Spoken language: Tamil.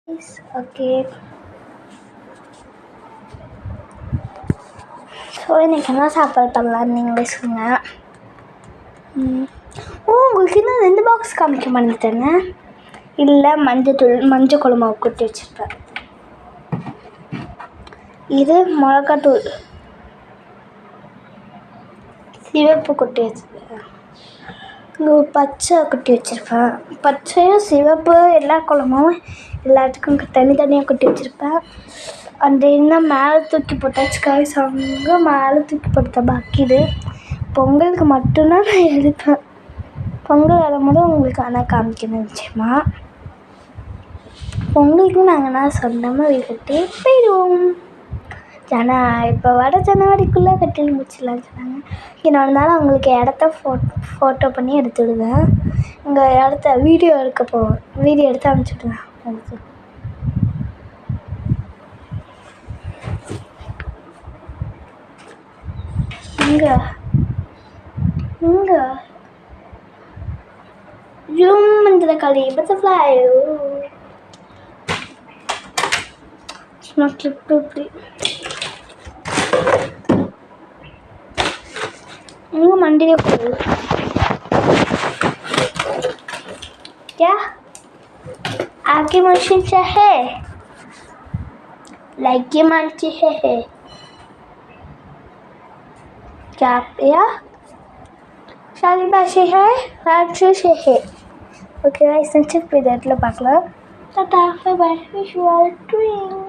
ஓகே. ஸோ இன்றைக்கி என்ன சாப்பாடு பண்ணலான்னு நீங்களே சொல்லுங்கள். உங்களுக்கு இன்னும் 2 பாக்ஸ் காமிக்க மாட்டேங்க. இல்லை மஞ்சள் குழம்பு கொட்டி வச்சுருப்பேன். இது மிளகாத்தூள் சிவப்பு கொட்டி வச்சுருப்பேன். இங்கே பச்சை கொட்டி வச்சுருப்பேன். பச்சையும் சிவப்பு எல்லா குழம்பும் எல்லாத்துக்கும் தனித்தனியாக கொட்டி வச்சுருப்பேன். அந்த இன்னும் மேலே தூக்கி போட்டாச்சு. காய் சாங்க மேலே தூக்கி போட்ட பாக்கி இது பொங்கலுக்கு மட்டும்தான் நான் எடுப்பேன். பொங்கல் வரும்போது உங்களுக்கு ஆனால் காமிக்கணும் நிச்சயமா. பொங்கலுக்கு நாங்கள் என்ன சொந்தமாக வீடு கட்டி போயிடுவோம். இப்போ வர ஜனவரிக்குள்ளே கட்டி முடிச்சிடலான்னு சொன்னாங்க. இன்னொரு நாள் அவங்களுக்கு இடத்த ஃபோட்டோ பண்ணி எடுத்துவிடுவேன். இங்கே இடத்த வீடியோ எடுக்க போவேன். வீடியோ எடுத்து அனுப்பிச்சுடுவேன் உங்களுக்கு. இங்கே ஜூம் இந்த களி பட்டர்ஃப்ளை சும்மா கிளிப்பு இப்படி இங்கே மண்டியே போகுது. क्या आपकी मशीन है लाइक ये मानती है क्या या शादी बाशी है राजू से है. ओके गाइस नेक्स्ट वीडियो பார்க்கலாம். Tata bye bye. Wish you all dream.